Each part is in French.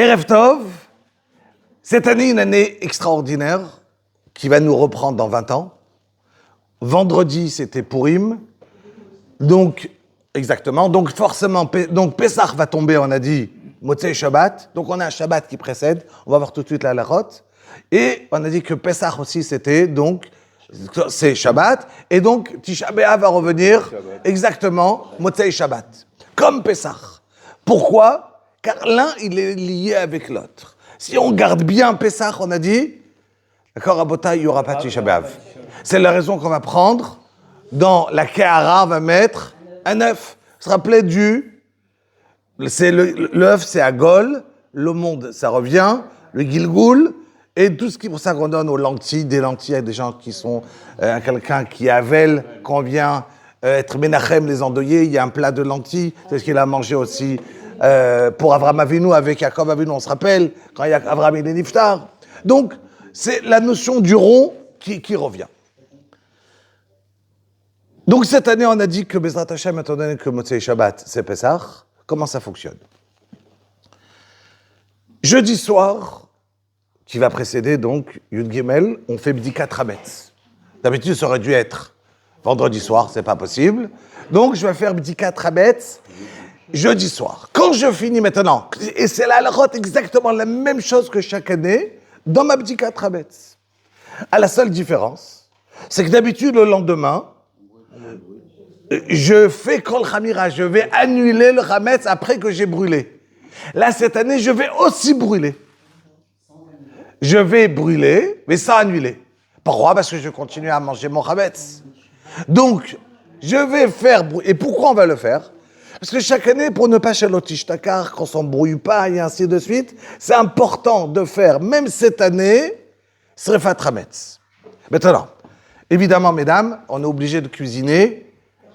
Erev Tov, cette année, une année extraordinaire qui va nous reprendre dans 20 ans. Vendredi, c'était Purim. Donc, exactement. Donc, forcément, Pessah va tomber, on a dit, Motzei Shabbat. Donc, on a un Shabbat qui précède. On va voir tout de suite la halachot. Et on a dit que Pessah aussi, c'était, donc, c'est Shabbat. Et donc, Tisha B'Av va revenir, exactement, Motzei Shabbat. Comme Pessah. Pourquoi ? Car l'un, il est lié avec l'autre. Si on garde bien Pessah, on a dit, d'accord, Rabotai, il n'y aura pas de Tisha B'Av. C'est la raison qu'on va prendre. Dans la Kehara, on va mettre un œuf. Vous vous rappelez l'œuf, c'est Agol, le monde, ça revient, le Gilgoul, et tout ce qui, pour ça qu'on donne aux lentilles, des lentilles à des gens qui sont, quelqu'un qui avèle, qu'on vient être Menachem, les endeuillés, il y a un plat de lentilles, c'est ce qu'il a mangé aussi pour Avraham Avinu, avec Yaakov Avinu, on se rappelle, quand Avraham il est niftar. Donc, c'est la notion du rond qui revient. Donc, cette année, on a dit que Bezrat Hashem, étant donné que Motzei Shabbat, c'est Pessah, comment ça fonctionne ? Jeudi soir, qui va précéder donc Yud Gimel, on fait Bdikat Hametz. D'habitude, ça aurait dû être vendredi soir, c'est pas possible. Donc, je vais faire Bdikat Hametz jeudi soir. Quand je finis maintenant, et c'est la halachot exactement la même chose que chaque année, dans ma Bdikat Hametz. À la seule différence, c'est que d'habitude, le lendemain, je fais Kol Chamira, je vais annuler le Hametz après que j'ai brûlé. Là, cette année, je vais aussi brûler. Je vais brûler, mais sans annuler. Pourquoi ? Parce que je continue à manger mon Hametz. Donc, je vais faire... Et pourquoi on va le faire ? Parce que chaque année, pour ne pas chalotish takar, qu'on ne s'embrouille pas, et ainsi de suite, c'est important de faire, même cette année, Srefat Hametz. Maintenant, évidemment, mesdames, on est obligé de cuisiner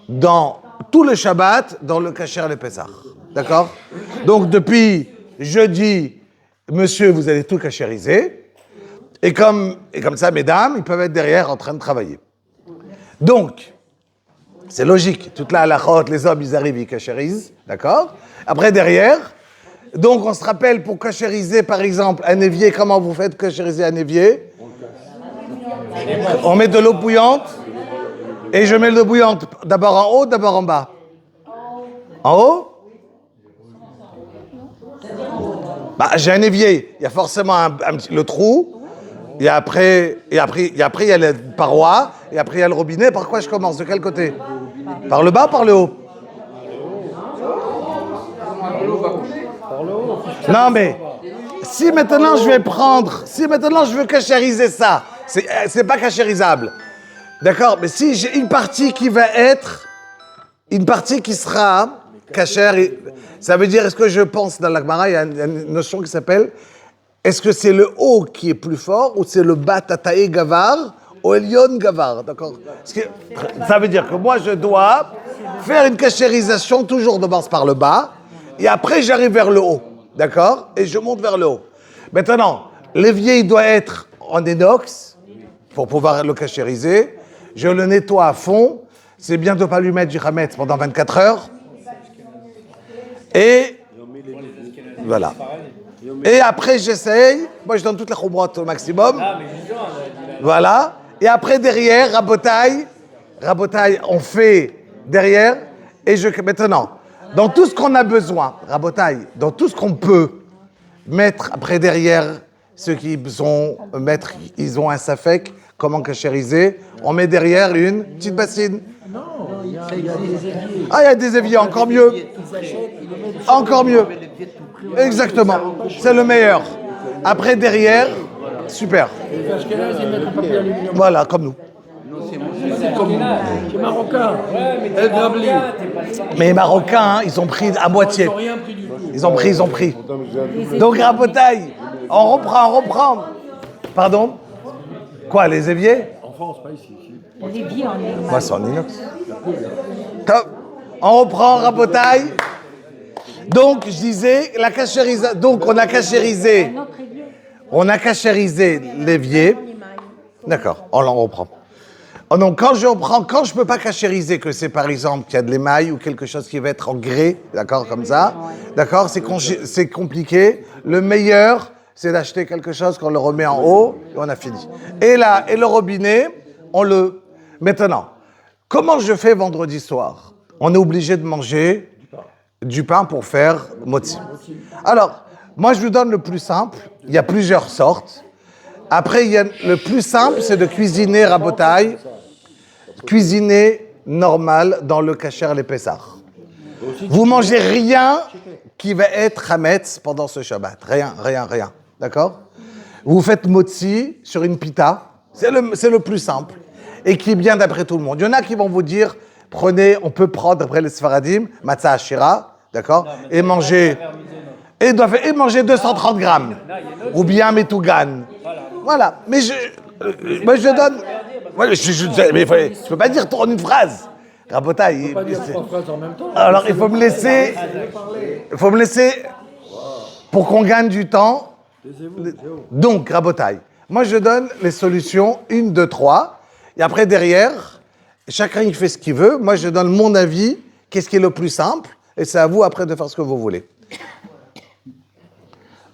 dans tout le Shabbat, dans le Kasher et le Pessah. D'accord ? Donc, depuis jeudi, monsieur, vous allez tout cachériser. Et comme ça, mesdames, ils peuvent être derrière en train de travailler. Donc, c'est logique. Toute la halachot, les hommes, ils arrivent, ils cachérisent. D'accord ? Après, derrière, donc on se rappelle pour cachériser, par exemple, un évier, comment vous faites cachériser un évier ? On met de l'eau bouillante. Et je mets l'eau bouillante d'abord en haut, d'abord en bas. En haut ? Bah, j'ai un évier. Il y a forcément le trou. Et après, il y a les parois. Et après, il y a le robinet. Par quoi je commence ? De quel côté ? Par le bas ou par le haut ? Non, mais si maintenant je veux cachériser ça, c'est pas cachérisable. D'accord, mais si j'ai une partie qui sera cachère, ça veut dire, est-ce que je pense, dans la Gemara, il y a une notion qui s'appelle, est-ce que c'est le haut qui est plus fort, ou c'est le bas tatae gavar, ou elyon gavar, d'accord ? Ça veut dire que moi, je dois faire une cachérisation, toujours d'abord par le bas, et après, j'arrive vers le haut, d'accord ? Et je monte vers le haut. Maintenant, l'évier, il doit être en inox, pour pouvoir le cachériser. Je le nettoie à fond. C'est bien de ne pas lui mettre du Hametz pendant 24 heures. Et voilà. Et après, j'essaye. Moi, je donne toute la choubrot au maximum. Voilà. Et après, derrière, Rabotai, on fait derrière. Et maintenant, dans tout ce qu'on a besoin, Rabotai, dans tout ce qu'on peut mettre après derrière, ceux qui sont mettre, ils ont un safek, comment cachériser, on met derrière une petite bassine. Ah, il y a des éviers, encore mieux. Encore mieux. Exactement. C'est le meilleur. Après, derrière, super. Voilà, comme nous. C'est marocain. Mais les Marocains, ils ont pris à moitié. Ils ont pris. Donc, Rabotai, on reprend. Pardon ? Quoi, les éviers ? En France, pas ici. L'évier en inox. Moi, c'est en inox. Top. On reprend, Rabotai. Donc, je disais, la cachérisation. Donc, on a cachérisé. On a cachérisé l'évier. D'accord, on l'en reprend. Oh non, quand je peux pas cachériser que c'est par exemple qu'il y a de l'émail ou quelque chose qui va être en grès, d'accord, comme ça, d'accord, c'est compliqué. Le meilleur, c'est d'acheter quelque chose qu'on le remet en haut et on a fini. Et là, et le robinet, on le... Maintenant, comment je fais vendredi soir? On est obligé de manger du pain pour faire motzi. Alors, moi, je vous donne le plus simple. Il y a plusieurs sortes. Après, le plus simple, c'est de cuisiner rabotaille, cuisiner normal dans le kasher les Pessah. Vous mangez rien qui va être chametz pendant ce Shabbat. Rien. D'accord? Vous faites motzi sur une pita. C'est le plus simple. Et qui est bien d'après tout le monde. Il y en a qui vont vous dire, on peut prendre, après les Sfaradim, matzah ashira, d'accord? Et manger... Et manger 230 grammes. Ou bien metougan. Voilà. Mais moi, je donne... mais je ne peux pas dire en une phrase. Rabotaille. Alors, il faut me laisser pour qu'on gagne du temps. Donc, Rabotaille. Moi, je donne les solutions 1, 2, 3. Et après, derrière, chacun il fait ce qu'il veut. Moi, je donne mon avis. Qu'est-ce qui est le plus simple? Et c'est à vous, après, de faire ce que vous voulez.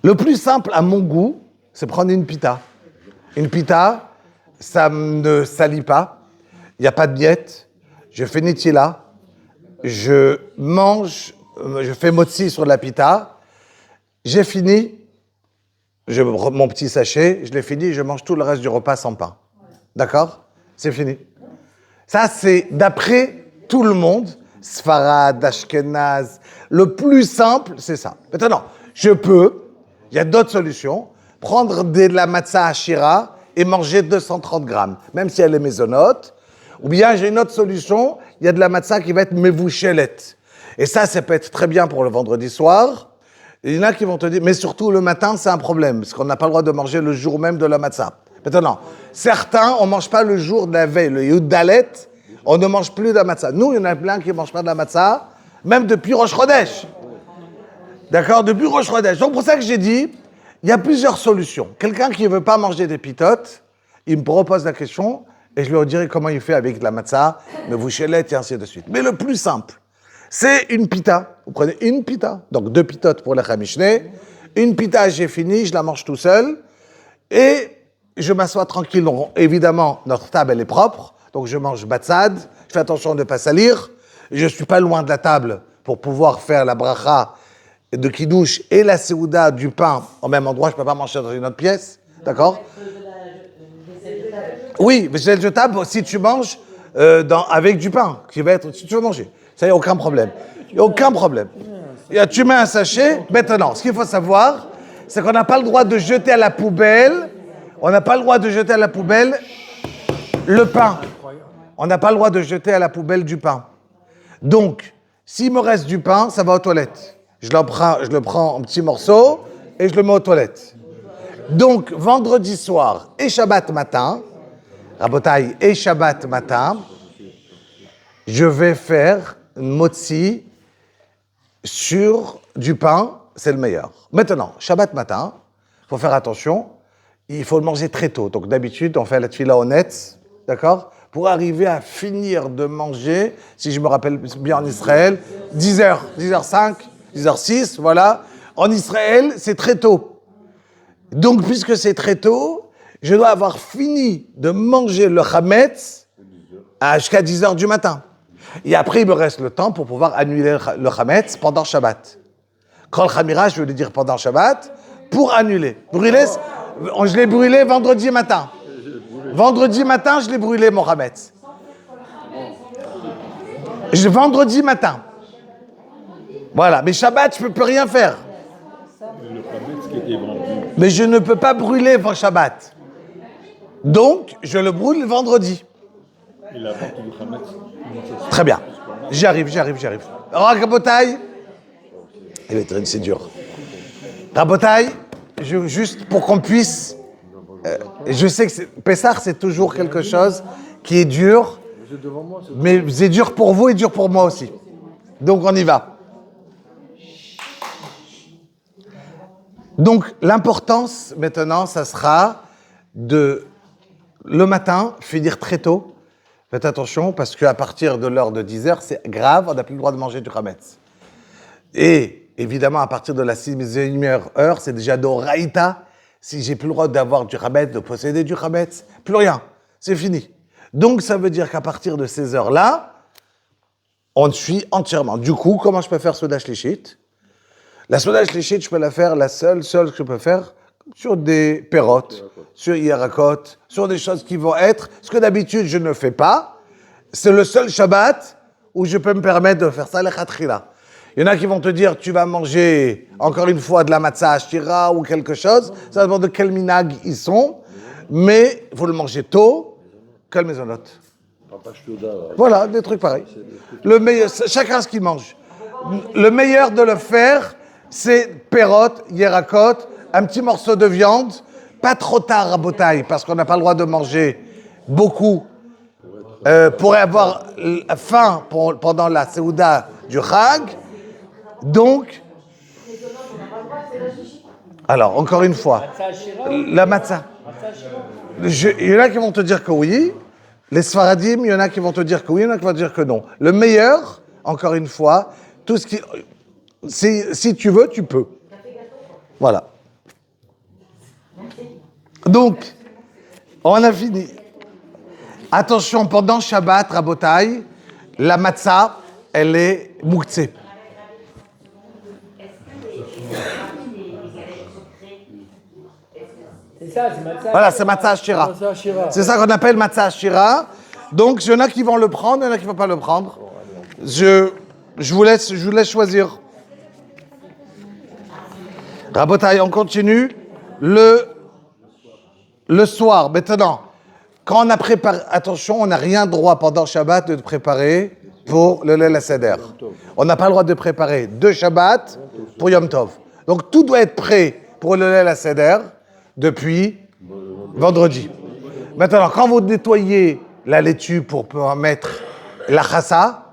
Le plus simple, à mon goût, c'est prendre une pita. Une pita, ça ne salit pas. Il n'y a pas de diète. Je fais nitila. Je mange, je fais motzi sur la pita. J'ai fini. Mon petit sachet, je l'ai fini. Je mange tout le reste du repas sans pain. D'accord? C'est fini. Ça, c'est d'après tout le monde. Sfarad, Ashkenaz. Le plus simple, c'est ça. Maintenant, il y a d'autres solutions. Prendre de la matzah ashira et manger 230 grammes, même si elle est maisonnote. Ou bien, j'ai une autre solution. Il y a de la matzah qui va être mevouchelet. Et ça peut être très bien pour le vendredi soir. Il y en a qui vont te dire, mais surtout le matin, c'est un problème, parce qu'on n'a pas le droit de manger le jour même de la matzah. Maintenant, certains, on ne mange pas le jour de la veille. Le Yud Dalet, on ne mange plus de la matzah. Nous, il y en a plein qui ne mangent pas de la matzah, même depuis Rosh Chodesh. D'accord? Depuis Rosh Chodesh. Donc, pour ça que j'ai dit, il y a plusieurs solutions. Quelqu'un qui ne veut pas manger des pitotes, il me propose la question, et je lui dirai comment il fait avec de la matzah, mais vous chélettes et ainsi de suite. Mais le plus simple, c'est une pita. Vous prenez une pita, donc 2 pitotes pour le Chamishné. Une pita, j'ai fini, je la mange tout seul. Et je m'assois tranquille. Donc, évidemment, notre table, elle est propre. Donc, je mange batzad. Je fais attention de ne pas salir. Je ne suis pas loin de la table pour pouvoir faire la bracha de kidouche et la seouda du pain au même endroit. Je ne peux pas manger dans une autre pièce. D'accord? Oui, mais c'est le table si tu manges avec du pain, qui va être, si tu veux manger. Ça, il n'y a aucun problème. Il n'y a aucun problème. Tu mets un sachet. Maintenant, ce qu'il faut savoir, c'est qu'on n'a pas le droit de jeter à la poubelle. On n'a pas le droit de jeter à la poubelle le pain. On n'a pas le droit de jeter à la poubelle du pain. Donc, s'il me reste du pain, ça va aux toilettes. Je le prends en petits morceaux et je le mets aux toilettes. Donc, vendredi soir et Shabbat matin, Rabotaï et Shabbat matin, je vais faire motzi sur du pain, c'est le meilleur. Maintenant, Shabbat matin, il faut faire attention, il faut le manger très tôt. Donc d'habitude, on fait la tefila au net, d'accord? Pour arriver à finir de manger, si je me rappelle bien en Israël, 10h, 10h05, 10h06, voilà. En Israël, c'est très tôt. Donc, puisque c'est très tôt, je dois avoir fini de manger le chametz jusqu'à 10h du matin. Et après, il me reste le temps pour pouvoir annuler le chametz pendant Shabbat. Kol Chamira, je veux dire pendant Shabbat, pour annuler. Brûler, je l'ai brûlé vendredi matin. Vendredi matin, je l'ai brûlé, mon chametz. Vendredi matin. Voilà, mais Shabbat, je ne peux rien faire. Mais je ne peux pas brûler pour Shabbat. Donc, je le brûle vendredi. Très bien. J'y arrive. Rabotaï. C'est dur. Rabotaï, juste pour qu'on puisse... je sais que Pessah, c'est toujours quelque chose qui est dur. Mais c'est dur pour vous et dur pour moi aussi. Donc, on y va. Donc, l'importance, maintenant, ça sera de, le matin, finir très tôt. Faites attention, parce qu'à partir de l'heure de 10h, c'est grave, on n'a plus le droit de manger du chametz. Et évidemment, à partir de la 6e heure, c'est déjà d'Oraïta. Si j'ai plus le droit d'avoir du Hametz, de posséder du Hametz, plus rien. C'est fini. Donc, ça veut dire qu'à partir de ces heures-là, on suit entièrement. Du coup, comment je peux faire Souda Shlichit? La Souda Shlichit, je peux la faire, la seule que je peux faire sur des pérotes, sur Yerakot, sur des choses qui vont être, ce que d'habitude je ne fais pas. C'est le seul Shabbat où je peux me permettre de faire ça, les Khatrila. Il y en a qui vont te dire, tu vas manger, encore une fois, de la matzah ashira ou quelque chose. Ça dépend de quel minag ils sont. Mais il faut le manger tôt, quelle maisonnote. Voilà, des trucs pareils. Le meilleur, chacun ce qu'il mange. Le meilleur de le faire, c'est perot, yerakot, un petit morceau de viande, pas trop tard à Botaï, parce qu'on n'a pas le droit de manger beaucoup pour avoir faim pendant la Seouda du Chag. Donc, alors, encore une fois, la matzah. Il y en a qui vont te dire que oui, les Sfaradim, il y en a qui vont te dire que oui, il y en a qui vont te dire que non. Le meilleur, encore une fois, tout ce qui... Si tu veux, tu peux. Voilà. Donc, on a fini. Attention, pendant Shabbat, Rabotai, la matzah, elle est mouktsé. Voilà, c'est matzah ashira. C'est ça qu'on appelle matzah ashira. Donc, il y en a qui vont le prendre, il y en a qui ne vont pas le prendre. Je vous laisse choisir. Rabotai, on continue. Le soir, maintenant, quand on a préparé, attention, on n'a rien droit pendant Shabbat de préparer pour le Leil HaSeder. On n'a pas le droit de préparer 2 Shabbat pour Yom Tov. Donc, tout doit être prêt pour le Leil HaSeder depuis vendredi. Maintenant, quand vous nettoyez la laitue pour mettre la chassa,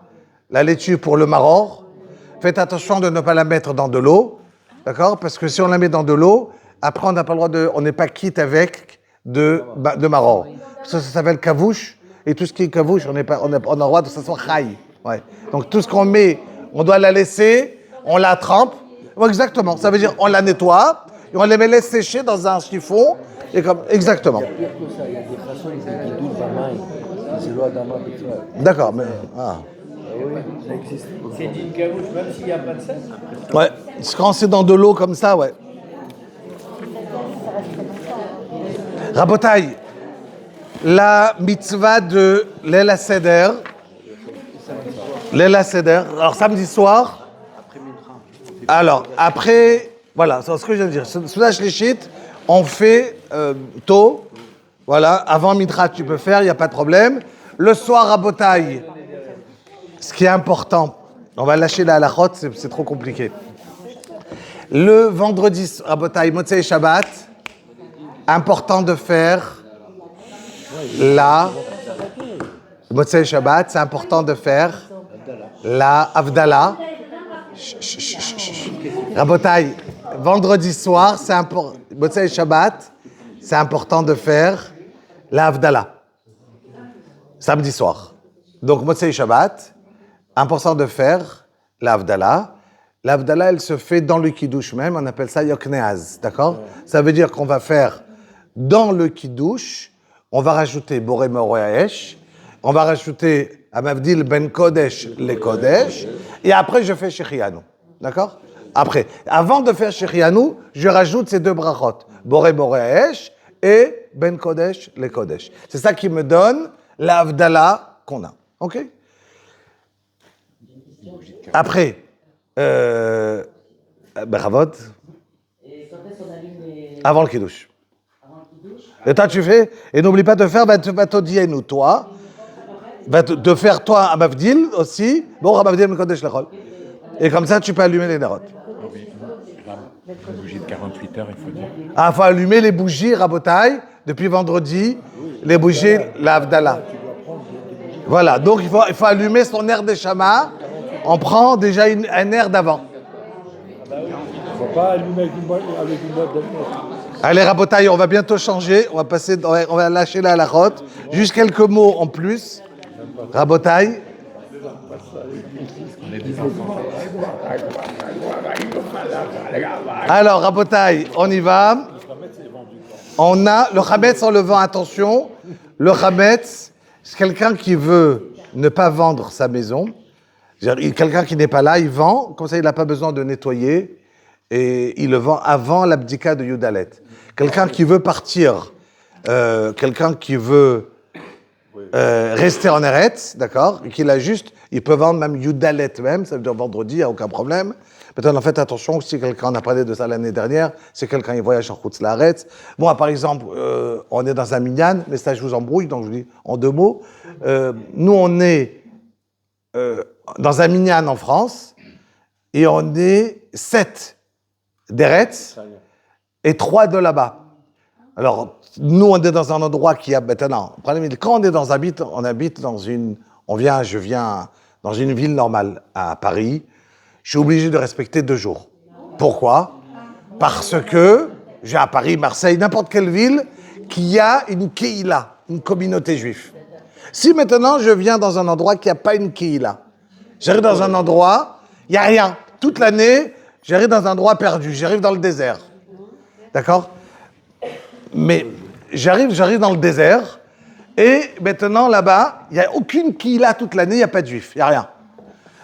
la laitue pour le maror, faites attention de ne pas la mettre dans de l'eau, d'accord? Parce que si on la met dans de l'eau, après on n'a pas le droit on n'est pas quitte avec de maror. Ça s'appelle kavouche, et tout ce qui est kavouche, on a le droit de s'asseoir chaï. Ouais. Donc tout ce qu'on met, on doit la laisser, on la trempe. Ouais, exactement, ça veut dire on la nettoie, et on les laisse sécher dans un chiffon, et comme, exactement. Il y a pire que ça, il y a des façons, ils doutent pas mal. C'est l'eau d'Ama Petra. D'accord, mais... Ah. Oui, ça existe. C'est d'une kavouche, même s'il n'y a pas de sel. Ouais, quand c'est dans de l'eau comme ça, ouais. Rabotai, la mitzvah de Leil HaSeder, alors samedi soir, alors après, voilà, c'est ce que je viens de dire, Souda Shlichit, on fait tôt, voilà, avant Mitra tu peux faire, il n'y a pas de problème. Le soir, Rabotai, ce qui est important, on va lâcher la halachot, c'est trop compliqué. Le vendredi, Rabotai, Motzei Shabbat, important de faire la Motzei Shabbat, c'est important de faire la Havdalah. Rabotai, vendredi soir, c'est important. Motzei Shabbat, c'est important de faire la Havdalah. Samedi soir. Donc Motzei Shabbat, important de faire la Havdalah. La Havdalah, elle se fait dans le Kiddush même, on appelle ça Yokneaz, d'accord? Ça veut dire qu'on va faire dans le Kiddush, on va rajouter Boré Moréaesh, on va rajouter Amavdil Ben Kodesh le Kodesh, et après je fais Shechianu, d'accord? Après, avant de faire Shechianu, je rajoute ces 2 brachot, Boré Moréaesh et Ben Kodesh le Kodesh. C'est ça qui me donne la Havdalah qu'on a, ok? Après, Beravot, avant le Kiddush. Et toi, tu fais, et n'oublie pas de faire, va te dire, nous, toi, de faire, toi, à Mavdil aussi, bon, à Mavdil, Kodesh Lechol. Et comme ça, tu peux allumer les nérotes. Une bougie de 48 heures, il faut dire. Ah, il faut allumer les bougies, Rabotai, depuis vendredi, les bougies, la Havdalah. Voilà, donc il faut allumer son air des chamas. On prend déjà un air d'avant. Il ne faut pas allumer avec une boîte d'allumettes. Allez, Rabotai, on va bientôt changer. On va lâcher la halachot. Juste quelques mots en plus. Rabotai. On est des enfants. Alors, Rabotaï, on y va. On a le Hametz en levant, attention. Le Hametz, c'est quelqu'un qui veut ne pas vendre sa maison. Quelqu'un qui n'est pas là, il vend. Comme ça, il n'a pas besoin de nettoyer. Et il le vend avant l'abdika de Yudalet. Quelqu'un qui veut partir, quelqu'un qui veut rester en Eretz, d'accord, et qu'il a juste, il peut vendre même Yudalet même, ça veut dire vendredi, il n'y a aucun problème. Maintenant, faites attention, si quelqu'un, on a parlé de ça l'année dernière, si quelqu'un il voyage en Chutz Laaretz. Moi, par exemple, on est dans un minyan, mais ça je vous embrouille, donc je vous dis en 2 mots. Nous, on est dans un minyan en France, et on est 7 d'Eretz et 3 de là-bas. Alors, nous, on est dans un endroit qui a maintenant. Quand on est dans on habite dans je viens dans une ville normale à Paris. Je suis obligé de respecter 2 jours. Pourquoi? Parce que j'ai à Paris, Marseille, n'importe quelle ville qui a une keïla, une communauté juive. Si maintenant je viens dans un endroit qui n'a pas une keïla, j'arrive dans un endroit, il n'y a rien. Toute l'année, j'arrive dans un endroit perdu, j'arrive dans le désert. D'accord? Mais j'arrive dans le désert, et maintenant là-bas, il n'y a aucune keïla toute l'année, il n'y a pas de juifs, il n'y a rien.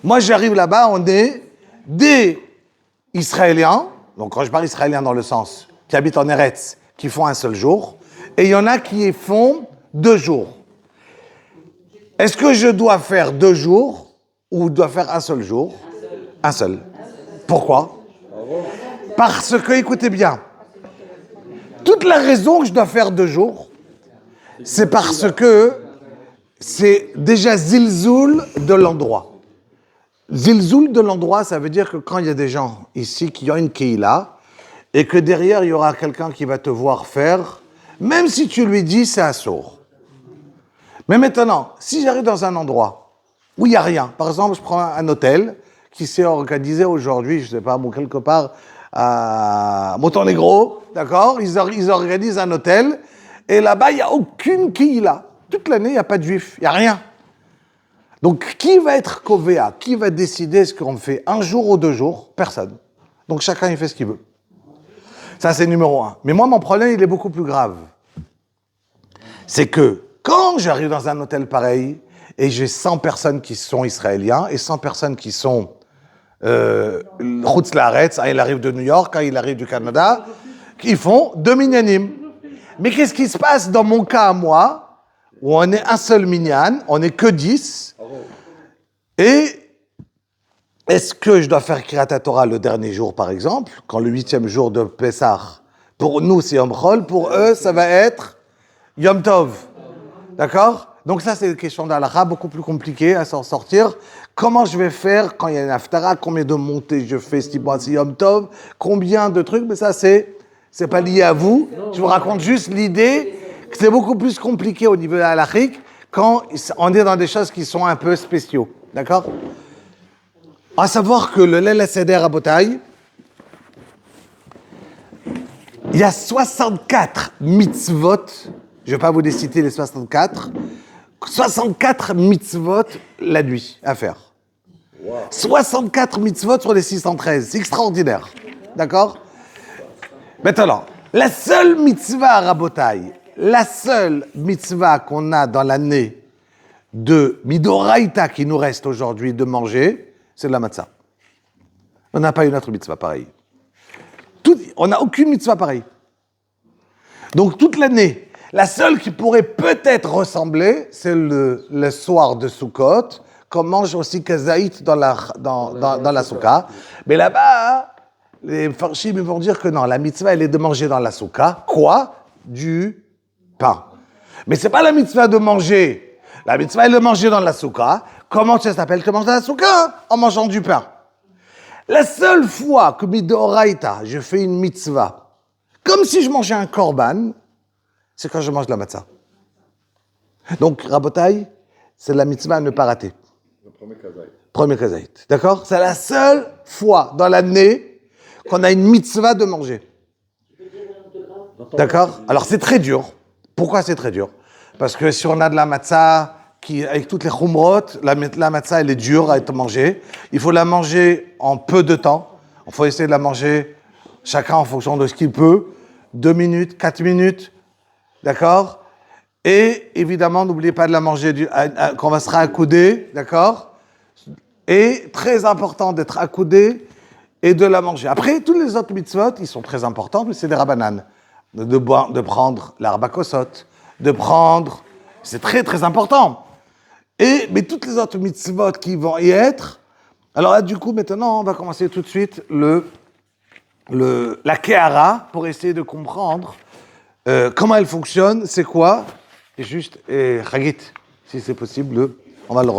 Moi j'arrive là-bas, on est des Israéliens, donc quand je parle Israéliens dans le sens, qui habitent en Eretz, qui font un seul jour, et il y en a qui font 2 jours. Est-ce que je dois faire 2 jours, ou dois faire un seul jour? Un seul. Pourquoi? Parce que, écoutez bien, toute la raison que je dois faire 2 jours, c'est parce que c'est déjà zilzoul de l'endroit. Zilzoul de l'endroit, ça veut dire que quand il y a des gens ici qui ont une keïla, et que derrière il y aura quelqu'un qui va te voir faire, même si tu lui dis c'est assour. Mais maintenant, si j'arrive dans un endroit où il n'y a rien, par exemple je prends un hôtel qui s'est organisé aujourd'hui, je ne sais pas, quelque part à Monténégro, d'accord, ils organisent un hôtel, et là-bas il n'y a aucune keïla. Toute l'année il n'y a pas de juifs, il n'y a rien. Donc, qui va être Kovéa? Qui va décider ce qu'on fait 1 jour ou 2 jours? Personne. Donc, chacun, il fait ce qu'il veut. Ça, c'est numéro 1. Mais moi, mon problème, il est beaucoup plus grave. C'est que, quand j'arrive dans un hôtel pareil, et j'ai 100 personnes qui sont israéliens, et 100 personnes qui sont Chutz Laaretz, il arrive de New York, il arrive du Canada, qui font 2 minyanim. Mais qu'est-ce qui se passe dans mon cas à moi, où on est un seul minyan, on n'est que 10, et est-ce que je dois faire Kriyat Torah le dernier jour, par exemple, quand le 8e jour de Pessah, pour nous c'est Yom Chol, pour eux ça va être Yom Tov, d'accord? Donc ça c'est une question d'Halakha beaucoup plus compliquée à s'en sortir. Comment je vais faire quand il y a une Haftara, combien de montées je fais, c'est Yom Tov, combien de trucs, mais ça c'est pas lié à vous, je vous raconte juste l'idée que c'est beaucoup plus compliqué au niveau halakhique quand on est dans des choses qui sont un peu spéciaux. D'accord? À savoir que le Leil HaSeder à Botaï, il y a 64 mitzvot, je ne vais pas vous les citer les 64 mitzvot la nuit à faire. Wow. 64 mitzvot sur les 613, c'est extraordinaire. D'accord? Maintenant, la seule mitzvah à Rabotaï, la seule mitzvah qu'on a dans l'année de Midoraïta qui nous reste aujourd'hui de manger, c'est de la matzah. On n'a pas une autre mitzvah pareille. On n'a aucune mitzvah pareille. Donc toute l'année, la seule qui pourrait peut-être ressembler, c'est le soir de Sukkot, qu'on mange aussi kazaït dans la soukha. Mais là-bas, les farshim vont dire que non, la mitzvah, elle est de manger dans la soukha. Quoi? Du pain. Mais c'est pas la mitzvah de manger. La mitzvah est de manger dans la soukha. Comment ça s'appelle? Tu manges dans la soukha? En mangeant du pain. La seule fois que midoraïta, je fais une mitzvah, comme si je mangeais un korban, c'est quand je mange la matzah. Donc, Rabotaï, c'est la mitzvah à ne pas rater. Le premier kazaït. Premier kazaït. D'accord? C'est la seule fois dans l'année qu'on a une mitzvah de manger. D'accord? Alors, c'est très dur. Pourquoi c'est très dur? Parce que si on a de la matzah avec toutes les khumrot, la matzah, elle est dure à être mangée. Il faut la manger en peu de temps. Il faut essayer de la manger chacun en fonction de ce qu'il peut. 2 minutes, 4 minutes, d'accord? Et évidemment, n'oubliez pas de la manger quand on sera accoudé, d'accord? Et très important d'être accoudé et de la manger. Après, tous les autres mitzvot, ils sont très importants, mais c'est des rabbanan. De prendre l'arbakosot, de prendre... C'est très, très important. Mais toutes les autres mitzvot qui vont y être... Alors là, du coup, maintenant, on va commencer tout de suite la Kehara pour essayer de comprendre comment elle fonctionne, c'est quoi. Et Chagit, si c'est possible, on va le